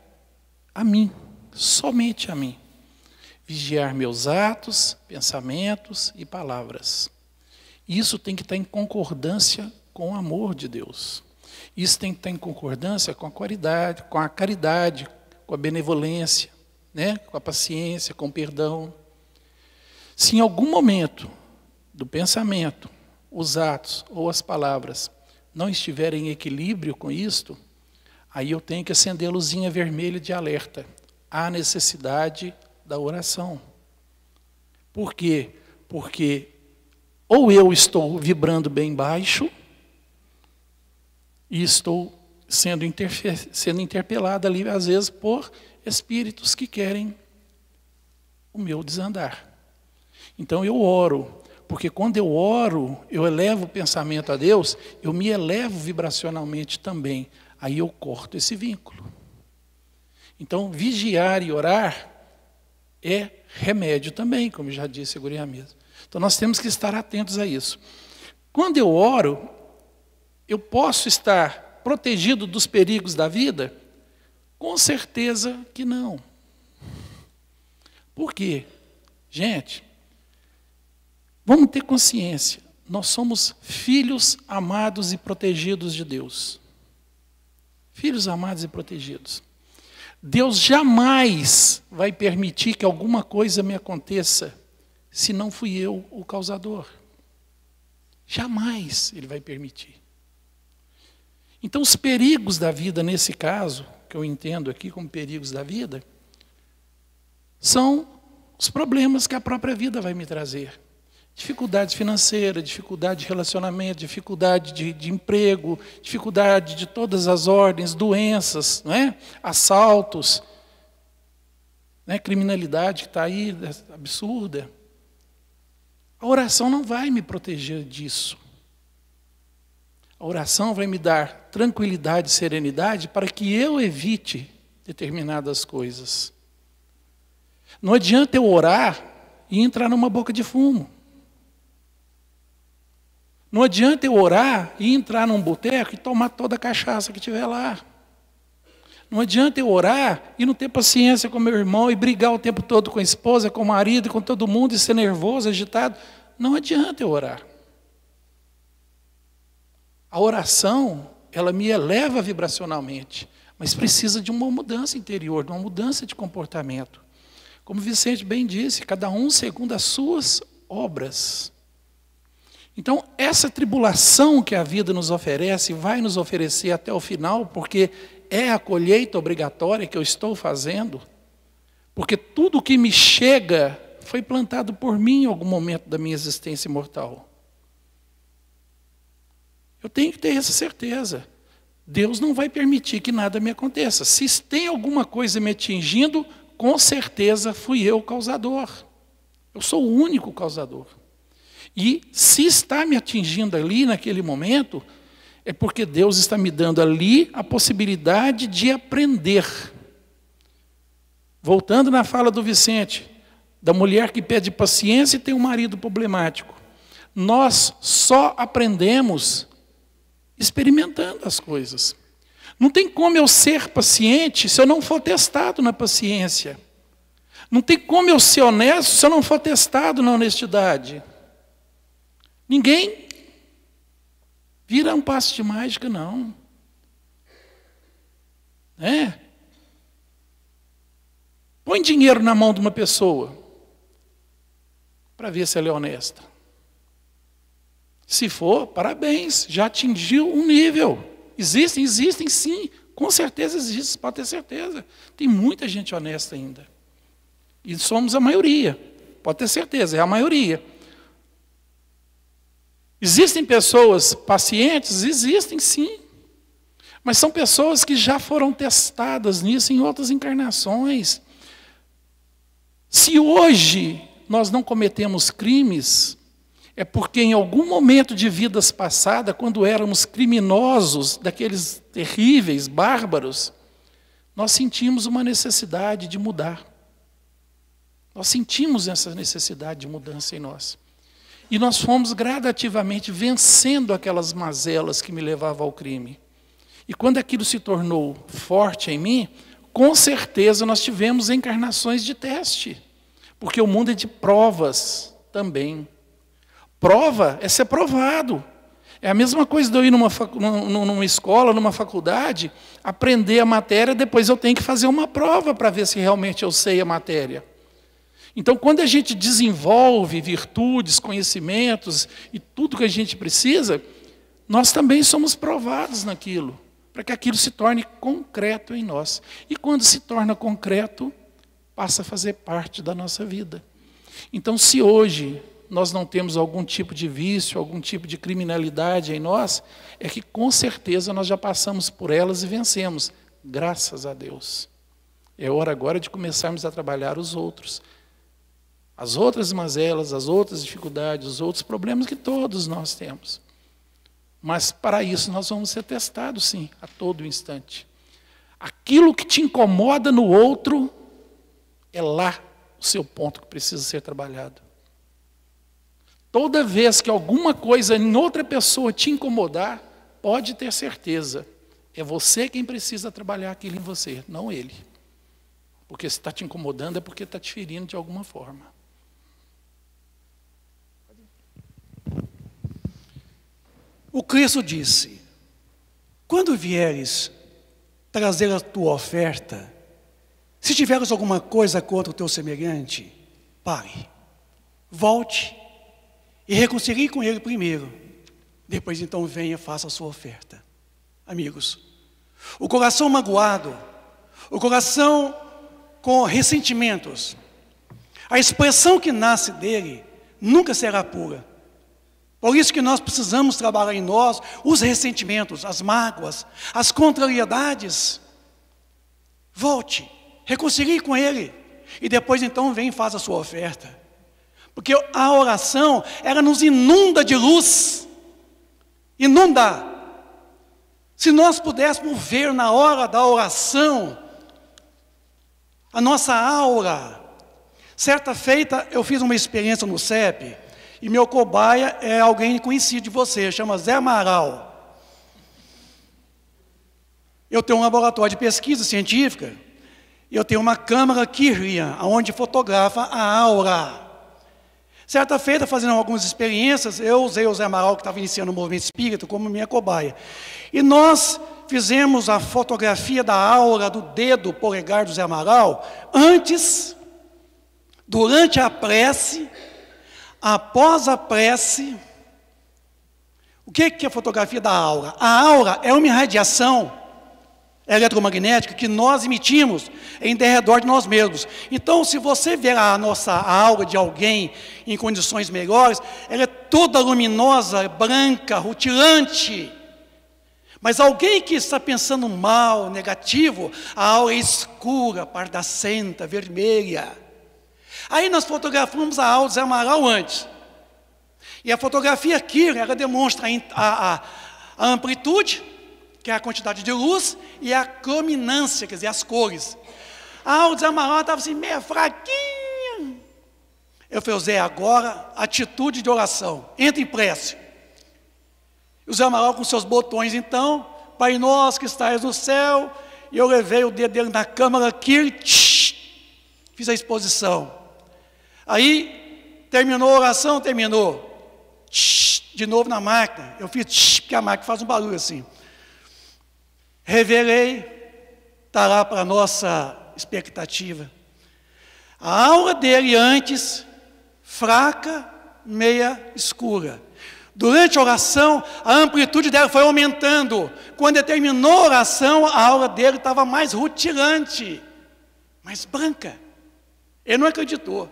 a mim, somente a mim. Vigiar meus atos, pensamentos e palavras. Isso tem que estar em concordância com o amor de Deus. Isso tem que estar em concordância com a caridade, com a benevolência, né? Com a paciência, com o perdão. Se em algum momento do pensamento, os atos ou as palavras não estiverem em equilíbrio com isto, aí eu tenho que acender a luzinha vermelha de alerta. Há necessidade da oração. Por quê? Porque ou eu estou vibrando bem baixo e estou sendo interpelado ali, às vezes, por espíritos que querem o meu desandar. Então eu oro, porque quando eu oro, eu elevo o pensamento a Deus, eu me elevo vibracionalmente também. Aí eu corto esse vínculo. Então, vigiar e orar é remédio também, como já disse a guria mesmo. Então, nós temos que estar atentos a isso. Quando eu oro, eu posso estar protegido dos perigos da vida? Com certeza que não. Por quê? Gente, vamos ter consciência. Nós somos filhos amados e protegidos de Deus. Filhos amados e protegidos. Deus jamais vai permitir que alguma coisa me aconteça se não fui eu o causador. Jamais Ele vai permitir. Então, os perigos da vida, nesse caso, que eu entendo aqui como perigos da vida, são os problemas que a própria vida vai me trazer. Dificuldades financeiras, dificuldade de relacionamento, dificuldade de emprego, dificuldade de todas as ordens, doenças, não é? Assaltos, né? Criminalidade que está aí, absurda. A oração não vai me proteger disso. A oração vai me dar tranquilidade e serenidade para que eu evite determinadas coisas. Não adianta eu orar e entrar numa boca de fumo. Não adianta eu orar e entrar num boteco e tomar toda a cachaça que tiver lá. Não adianta eu orar e não ter paciência com meu irmão e brigar o tempo todo com a esposa, com o marido, com todo mundo e ser nervoso, agitado. Não adianta eu orar. A oração, ela me eleva vibracionalmente, mas precisa de uma mudança interior, de uma mudança de comportamento. Como Vicente bem disse, cada um segundo as suas obras. Então, essa tribulação que a vida nos oferece, vai nos oferecer até o final, porque é a colheita obrigatória que eu estou fazendo, porque tudo que me chega foi plantado por mim em algum momento da minha existência mortal. Eu tenho que ter essa certeza. Deus não vai permitir que nada me aconteça. Se tem alguma coisa me atingindo, com certeza fui eu o causador. Eu sou o único causador. E se está me atingindo ali, naquele momento, é porque Deus está me dando ali a possibilidade de aprender. Voltando na fala do Vicente, da mulher que pede paciência e tem um marido problemático. Nós só aprendemos experimentando as coisas. Não tem como eu ser paciente se eu não for testado na paciência. Não tem como eu ser honesto se eu não for testado na honestidade. Ninguém vira um passe de mágica, não. Põe dinheiro na mão de uma pessoa para ver se ela é honesta. Se for, parabéns, já atingiu um nível. Existem sim, com certeza existem, pode ter certeza. Tem muita gente honesta ainda. E somos a maioria, pode ter certeza, é a maioria. Existem pessoas pacientes? Existem sim. Mas são pessoas que já foram testadas nisso em outras encarnações. Se hoje nós não cometemos crimes, é porque em algum momento de vidas passadas, quando éramos criminosos, daqueles terríveis, bárbaros, nós sentimos uma necessidade de mudar. Nós sentimos essa necessidade de mudança em nós. E nós fomos gradativamente vencendo aquelas mazelas que me levavam ao crime. E quando aquilo se tornou forte em mim, com certeza nós tivemos encarnações de teste. Porque o mundo é de provas também. Prova é ser provado. É a mesma coisa de eu ir numa escola, numa faculdade, aprender a matéria, depois eu tenho que fazer uma prova para ver se realmente eu sei a matéria. Então, quando a gente desenvolve virtudes, conhecimentos e tudo que a gente precisa, nós também somos provados naquilo, para que aquilo se torne concreto em nós. E quando se torna concreto, passa a fazer parte da nossa vida. Então, se hoje nós não temos algum tipo de vício, algum tipo de criminalidade em nós, é que com certeza nós já passamos por elas e vencemos, graças a Deus. É hora agora de começarmos a trabalhar os outros. As outras mazelas, as outras dificuldades, os outros problemas que todos nós temos. Mas para isso nós vamos ser testados, sim, a todo instante. Aquilo que te incomoda no outro, é lá o seu ponto que precisa ser trabalhado. Toda vez que alguma coisa em outra pessoa te incomodar, pode ter certeza, é você quem precisa trabalhar aquilo em você, não ele. Porque se está te incomodando é porque está te ferindo de alguma forma. O Cristo disse: quando vieres trazer a tua oferta, se tiveres alguma coisa contra o teu semelhante, pare, volte e reconcilie com ele primeiro. Depois então venha e faça a sua oferta. Amigos, o coração magoado, o coração com ressentimentos, a expressão que nasce dele nunca será pura. Por isso que nós precisamos trabalhar em nós os ressentimentos, as mágoas, as contrariedades. Volte, reconcilie com ele e depois então vem e faz a sua oferta. Porque a oração, ela nos inunda de luz. Inunda. Se nós pudéssemos ver na hora da oração a nossa aura. Certa feita eu fiz uma experiência no CEP e meu cobaia é alguém conhecido de você, chama Zé Amaral. Eu tenho um laboratório de pesquisa científica e eu tenho uma câmera Kirlian, onde fotografa a aura. Certa feita, fazendo algumas experiências, eu usei o Zé Amaral, que estava iniciando o movimento espírita, como minha cobaia. E nós fizemos a fotografia da aura do dedo polegar do Zé Amaral, antes, durante a prece, após a prece. O que é a fotografia da aura? A aura é uma irradiação eletromagnética que nós emitimos em derredor de nós mesmos. Então, se você ver a aura de alguém em condições melhores, ela é toda luminosa, branca, rutilante. Mas alguém que está pensando mal, negativo, a aura é escura, pardacenta, vermelha. Aí nós fotografamos a aura do Zé Amaral antes. E a fotografia aqui, ela demonstra a amplitude, que é a quantidade de luz, e a crominância, quer dizer, as cores. A aura do Zé Amaral estava assim, meio fraquinha. Eu falei, Zé, agora, atitude de oração, entre em prece. E o Zé Amaral com seus botões, então, Pai nosso que estás no céu, e eu levei o dedo dele na câmera aqui, fiz a exposição. Aí, terminou a oração, terminou. De novo na máquina, eu fiz, porque a máquina faz um barulho assim. Revelei, está lá para a nossa expectativa. A aura dele antes, fraca, meia escura. Durante a oração, a amplitude dela foi aumentando. Quando ele terminou a oração, a aura dele estava mais rutilante, mais branca. Ele não acreditou.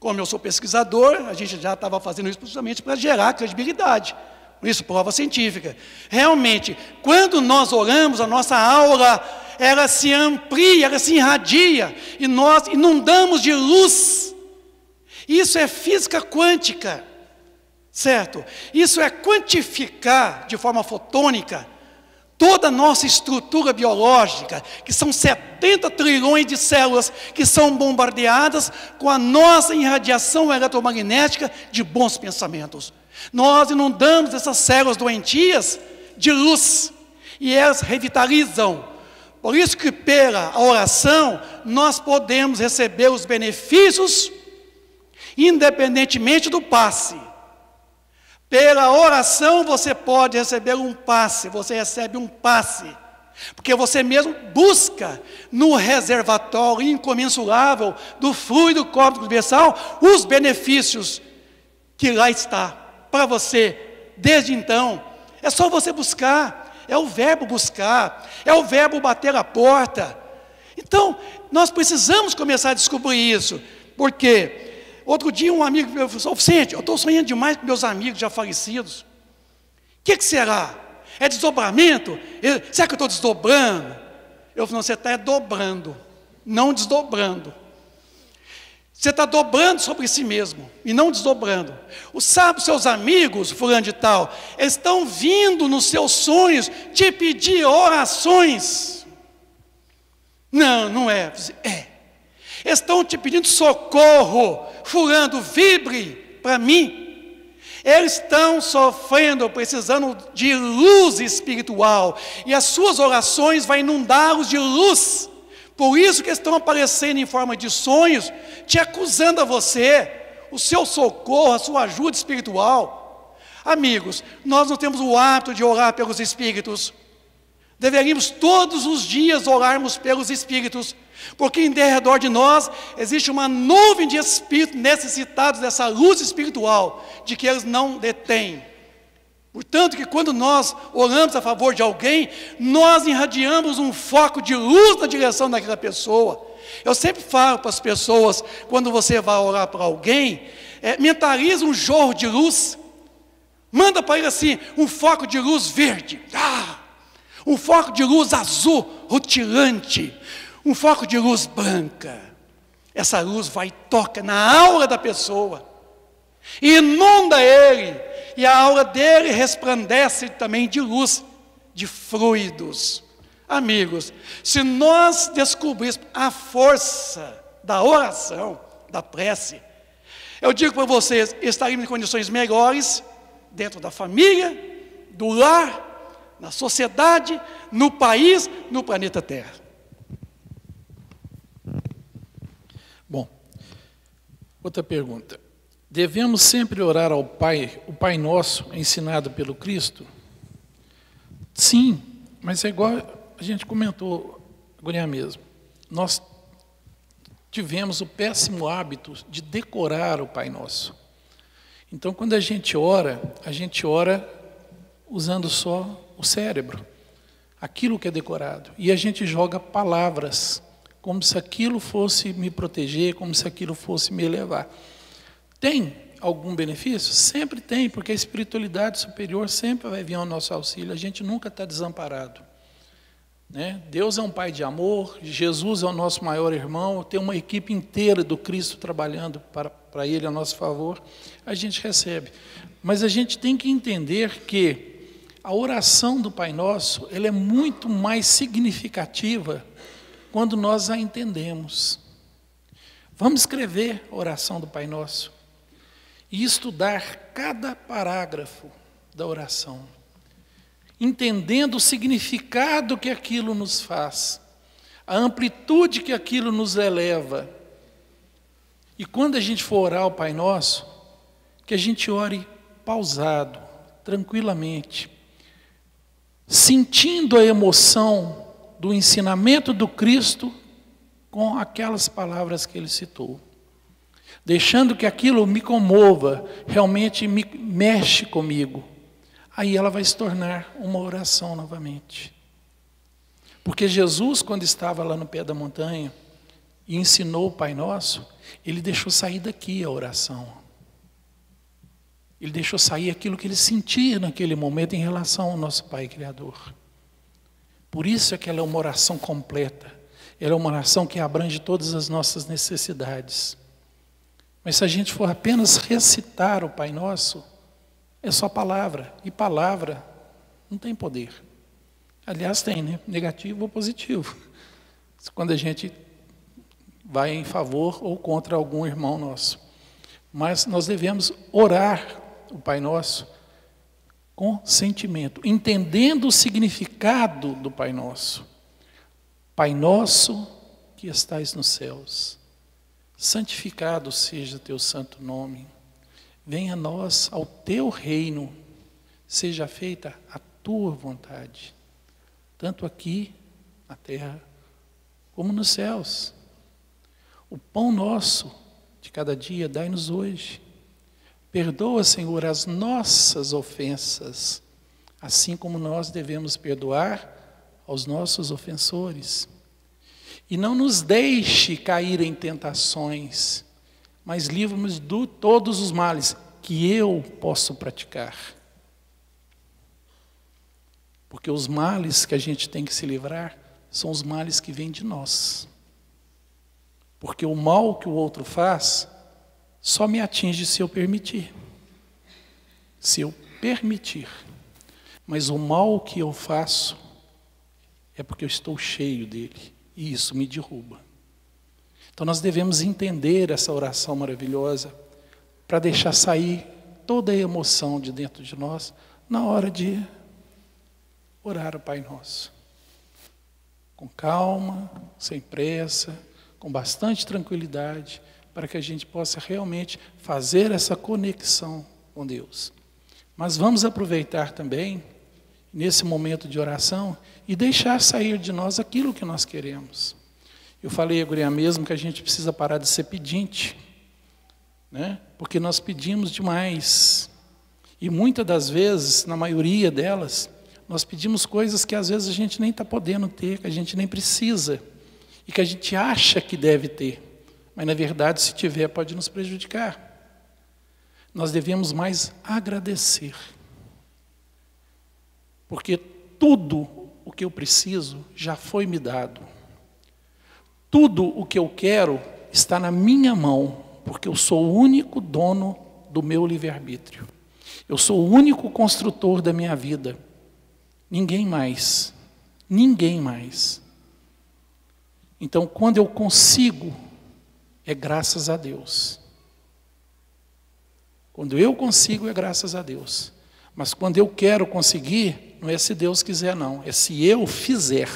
Como eu sou pesquisador, a gente já estava fazendo isso justamente para gerar credibilidade. Isso, prova científica. Realmente, quando nós oramos, a nossa aura, ela se amplia, ela se irradia, e nós inundamos de luz. Isso é física quântica, certo? Isso é quantificar de forma fotônica toda a nossa estrutura biológica, que são 70 trilhões de células que são bombardeadas com a nossa irradiação eletromagnética de bons pensamentos. Nós inundamos essas células doentias de luz e elas revitalizam. Por isso que pela oração nós podemos receber os benefícios independentemente do passe. Pela oração você pode receber um passe, você recebe um passe. Porque você mesmo busca no reservatório incomensurável do fluido cósmico universal os benefícios que lá está para você. Desde então, é só você buscar, é o verbo buscar, é o verbo bater a porta. Então, nós precisamos começar a descobrir isso, porque outro dia um amigo meu falou, Vicente, eu estou sonhando demais com meus amigos já falecidos. O que será? É desdobramento? Será que eu estou desdobrando? Eu falei, não, você está dobrando, não desdobrando. Você está dobrando sobre si mesmo e não desdobrando. Os seus amigos, fulano de tal, estão vindo nos seus sonhos te pedir orações. Não, não é. É. Estão te pedindo socorro. Fulano, vibre para mim. Eles estão sofrendo, precisando de luz espiritual. E as suas orações vão inundá-los de luz. Por isso que estão aparecendo em forma de sonhos, te acusando a você, o seu socorro, a sua ajuda espiritual. Amigos, nós não temos o hábito de orar pelos espíritos. Deveríamos todos os dias orarmos pelos espíritos, porque em derredor de nós existe uma nuvem de espíritos necessitados dessa luz espiritual, de que eles não detêm. Portanto, que quando nós oramos a favor de alguém, nós irradiamos um foco de luz na direção daquela pessoa. Eu sempre falo para as pessoas, quando você vai orar para alguém, mentaliza um jorro de luz, manda para ele assim, um foco de luz verde, um foco de luz azul, rutilante, um foco de luz branca. Essa luz vai e toca na aura da pessoa, e inunda ele, e a aura dele resplandece também de luz, de fluidos. Amigos, se nós descobrirmos a força da oração, da prece, eu digo para vocês, estaremos em condições melhores, dentro da família, do lar, na sociedade, no país, no planeta Terra. Bom, outra pergunta. Devemos sempre orar ao Pai, o Pai Nosso, ensinado pelo Cristo? Sim, mas é igual a gente comentou agora mesmo. Nós tivemos o péssimo hábito de decorar o Pai Nosso. Então, quando a gente ora usando só o cérebro, aquilo que é decorado. E a gente joga palavras, como se aquilo fosse me proteger, como se aquilo fosse me elevar. Tem algum benefício? Sempre tem, porque a espiritualidade superior sempre vai vir ao nosso auxílio, a gente nunca está desamparado. Né? Deus é um Pai de amor, Jesus é o nosso maior irmão, tem uma equipe inteira do Cristo trabalhando para Ele a nosso favor, a gente recebe. Mas a gente tem que entender que a oração do Pai Nosso, ela é muito mais significativa quando nós a entendemos. Vamos escrever a oração do Pai Nosso e estudar cada parágrafo da oração, entendendo o significado que aquilo nos faz, a amplitude que aquilo nos eleva. E quando a gente for orar o Pai Nosso, que a gente ore pausado, tranquilamente, sentindo a emoção do ensinamento do Cristo com aquelas palavras que ele citou, deixando que aquilo me comova, realmente me mexe comigo. Aí ela vai se tornar uma oração novamente. Porque Jesus, quando estava lá no pé da montanha e ensinou o Pai Nosso, ele deixou sair daqui a oração. Ele deixou sair aquilo que ele sentia naquele momento em relação ao nosso Pai Criador. Por isso é que ela é uma oração completa. Ela é uma oração que abrange todas as nossas necessidades. Mas se a gente for apenas recitar o Pai Nosso, é só palavra. E palavra não tem poder. Aliás, tem, né? Negativo ou positivo. Quando a gente vai em favor ou contra algum irmão nosso. Mas nós devemos orar o Pai Nosso com sentimento, entendendo o significado do Pai Nosso. Pai Nosso que estais nos céus, santificado seja teu santo nome. Venha a nós ao teu reino, seja feita a tua vontade, tanto aqui na terra como nos céus. O pão nosso de cada dia dai-nos hoje. Perdoa, Senhor, as nossas ofensas, assim como nós devemos perdoar aos nossos ofensores. E não nos deixe cair em tentações, mas livra-nos de todos os males que eu posso praticar. Porque os males que a gente tem que se livrar são os males que vêm de nós. Porque o mal que o outro faz só me atinge se eu permitir. Se eu permitir. Mas o mal que eu faço é porque eu estou cheio dele. e isso me derruba. Então nós devemos entender essa oração maravilhosa para deixar sair toda a emoção de dentro de nós na hora de orar o Pai Nosso. Com calma, sem pressa, com bastante tranquilidade, para que a gente possa realmente fazer essa conexão com Deus. Mas vamos aproveitar também, nesse momento de oração, e deixar sair de nós aquilo que nós queremos. Eu falei agora mesmo que a gente precisa parar de ser pedinte, né? Porque nós pedimos demais. E muitas das vezes, na maioria delas, nós pedimos coisas que às vezes a gente nem está podendo ter, que a gente nem precisa, e que a gente acha que deve ter. Mas, na verdade, se tiver, pode nos prejudicar. Nós devemos mais agradecer. Porque tudo o que eu preciso já foi me dado. Tudo o que eu quero está na minha mão, porque eu sou o único dono do meu livre-arbítrio. Eu sou o único construtor da minha vida. Ninguém mais. Ninguém mais. Então, quando eu consigo, é graças a Deus. Quando eu consigo, é graças a Deus. Mas quando eu quero conseguir, não é se Deus quiser, não. É se eu fizer.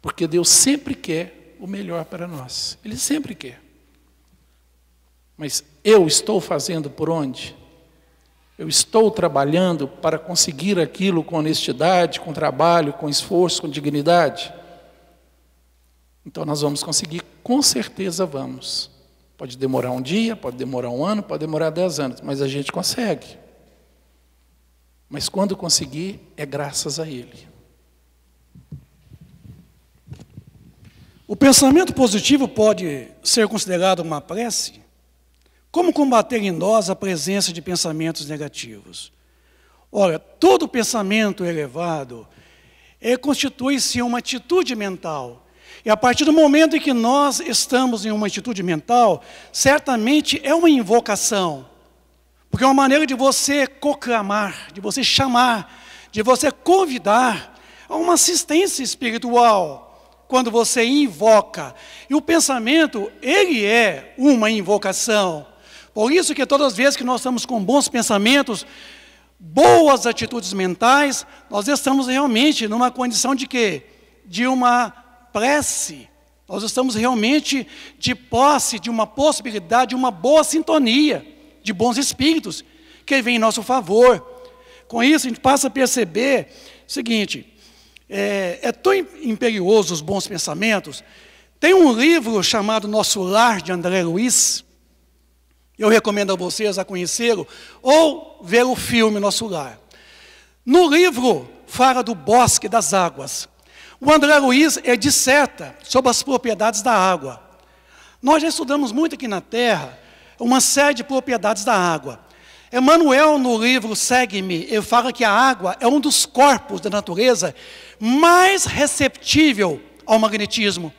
Porque Deus sempre quer o melhor para nós. Ele sempre quer. Mas eu estou fazendo por onde? Eu estou trabalhando para conseguir aquilo com honestidade, com trabalho, com esforço, com dignidade? Então nós vamos conseguir, com certeza vamos. Pode demorar um dia, pode demorar um ano, pode demorar 10 anos, mas a gente consegue. Mas quando conseguir, é graças a Ele. O pensamento positivo pode ser considerado uma prece? Como combater em nós a presença de pensamentos negativos? Ora, todo pensamento elevado constitui-se uma atitude mental. E a partir do momento em que nós estamos em uma atitude mental, certamente é uma invocação. Porque é uma maneira de você proclamar, de você chamar, de você convidar a uma assistência espiritual. Quando você invoca. E o pensamento, ele é uma invocação. Por isso que todas as vezes que nós estamos com bons pensamentos, boas atitudes mentais, nós estamos realmente numa condição de quê? De uma prece. Nós estamos realmente de posse de uma possibilidade, de uma boa sintonia, de bons espíritos, que vêm em nosso favor. Com isso, a gente passa a perceber o seguinte: é tão imperioso os bons pensamentos. Tem um livro chamado Nosso Lar, de André Luiz. Eu recomendo a vocês a conhecê-lo, ou ver o filme Nosso Lar. No livro, fala do bosque das águas. O André Luiz disserta sobre as propriedades da água. Nós já estudamos muito aqui na Terra uma série de propriedades da água. Emmanuel, no livro Segue-me, ele fala que a água é um dos corpos da natureza mais receptível ao magnetismo.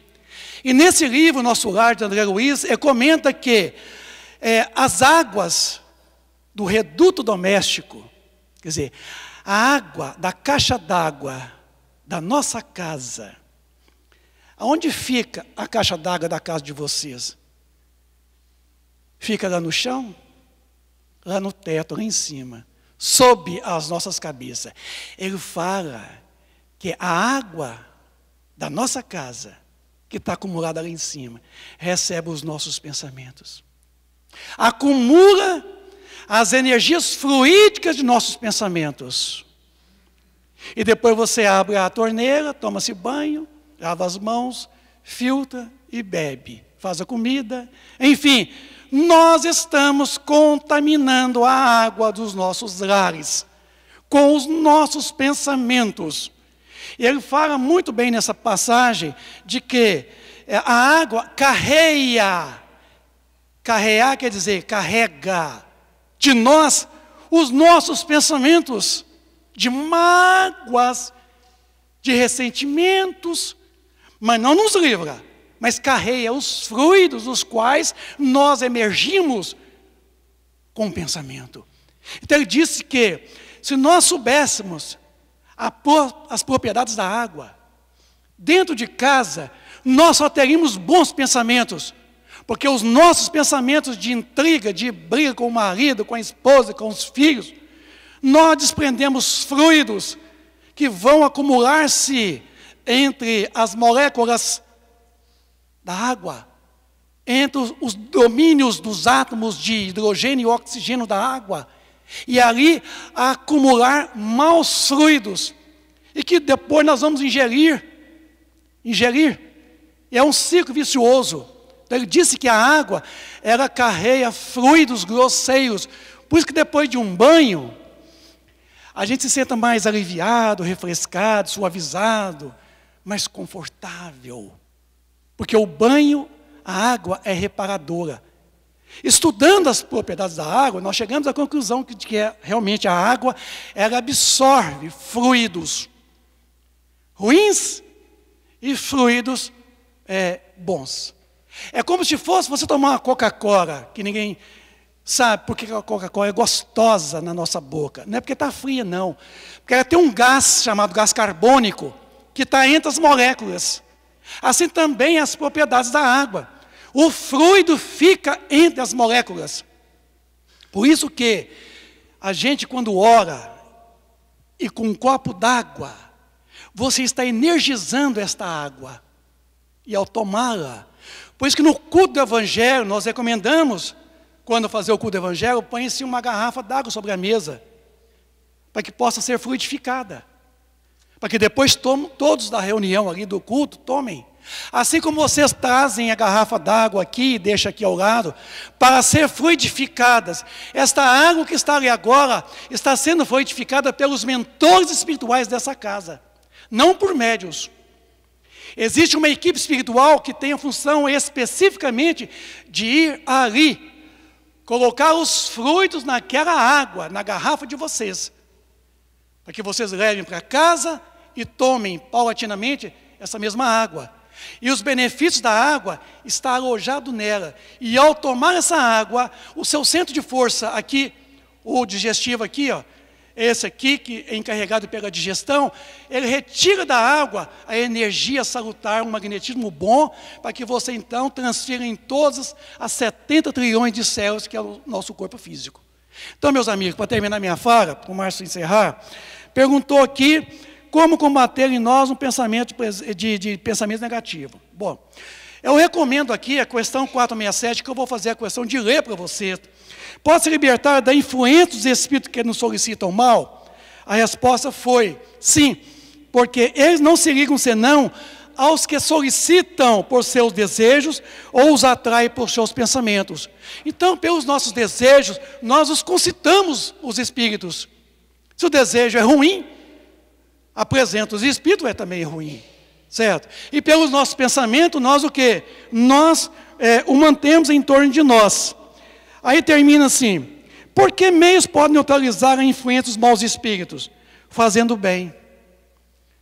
E nesse livro, Nosso Lar, de André Luiz, ele comenta que as águas do reduto doméstico, quer dizer, a água da caixa d'água da nossa casa. Aonde fica a caixa d'água da casa de vocês? Fica lá no chão? Lá no teto, lá em cima, sob as nossas cabeças. Ele fala que a água da nossa casa, que está acumulada lá em cima, recebe os nossos pensamentos. Acumula as energias fluídicas de nossos pensamentos. E depois você abre a torneira, toma-se banho, lava as mãos, filtra e bebe. Faz a comida, enfim. Nós estamos contaminando a água dos nossos lares, com os nossos pensamentos. E ele fala muito bem nessa passagem, de que a água carreia. Carrear quer dizer, carrega de nós os nossos pensamentos, de mágoas, de ressentimentos, mas não nos livra. Mas carrega os fluidos dos quais nós emergimos com o pensamento. Então ele disse que se nós soubéssemos as propriedades da água, Dentro de casa, nós só teríamos bons pensamentos, porque os nossos pensamentos de intriga, de briga com o marido, com a esposa, com os filhos, nós desprendemos fluidos que vão acumular-se entre as moléculas da água, entre os domínios dos átomos de hidrogênio e oxigênio da água, e ali acumular maus fluidos, e que depois nós vamos ingerir, e é um ciclo vicioso. Então ele disse que a água, ela carrega fluidos grosseiros, por isso que depois de um banho, a gente se senta mais aliviado, refrescado, suavizado, mais confortável, porque o banho, a água é reparadora. Estudando as propriedades da água, nós chegamos à conclusão que realmente a água, ela absorve fluidos ruins e fluidos bons. É como se fosse você tomar uma Coca-Cola, que ninguém sabe por que a Coca-Cola é gostosa na nossa boca. Não é porque está fria, não. Porque ela tem um gás chamado gás carbônico, que está entre as moléculas. Assim também as propriedades da água. O fluido fica entre as moléculas. Por isso que a gente, quando ora, e com um copo d'água, você está energizando esta água. E ao tomá-la, por isso que no culto do Evangelho, nós recomendamos, quando fazer o culto do Evangelho, põe-se uma garrafa d'água sobre a mesa, para que possa ser fluidificada. Para que depois todos da reunião ali do culto tomem. Assim como vocês trazem a garrafa d'água aqui, e deixam aqui ao lado, para ser fluidificadas. Esta água que está ali agora, está sendo fluidificada pelos mentores espirituais dessa casa, não por médiuns. Existe uma equipe espiritual que tem a função especificamente de ir ali, colocar os fluidos naquela água, na garrafa de vocês, para que vocês levem para casa e tomem paulatinamente essa mesma água. E os benefícios da água estão alojados nela. E ao tomar essa água, o seu centro de força aqui, o digestivo aqui, ó, esse aqui que é encarregado pela digestão, ele retira da água a energia salutar, um magnetismo bom, para que você então transfira em todas as 70 trilhões de células que é o nosso corpo físico. Então, meus amigos, para terminar minha fala, para o Márcio encerrar, perguntou aqui como combater em nós um pensamento de pensamento negativo. Bom, eu recomendo aqui a questão 467, que eu vou fazer a questão de ler para vocês. Pode se libertar da influência dos espíritos que nos solicitam mal? A resposta foi sim, porque eles não se ligam senão aos que solicitam por seus desejos ou os atraem por seus pensamentos. Então, pelos nossos desejos, nós os concitamos os espíritos. Se o desejo é ruim, apresenta os espíritos, é também ruim, certo? E pelos nossos pensamentos, nós o quê? Nós o mantemos em torno de nós. Aí termina assim, por que meios podem neutralizar a influência dos maus espíritos? Fazendo bem,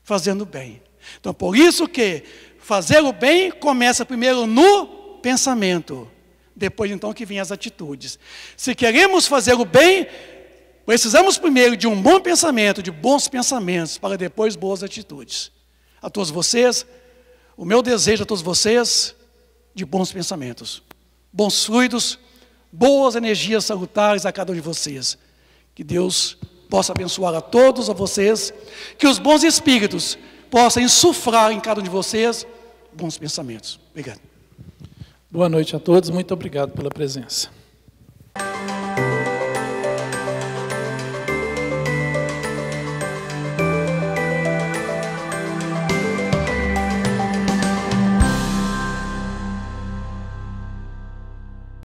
fazendo bem. Então, por isso que fazer o bem começa primeiro no pensamento, depois então que vem as atitudes. Se queremos fazer o bem, precisamos primeiro de um bom pensamento, de bons pensamentos, para depois boas atitudes. A todos vocês, o meu desejo a todos vocês, de bons pensamentos, bons fluidos, boas energias salutares a cada um de vocês. Que Deus possa abençoar a todos, a vocês, que os bons espíritos possam insuflar em cada um de vocês bons pensamentos. Obrigado. Boa noite a todos, muito obrigado pela presença.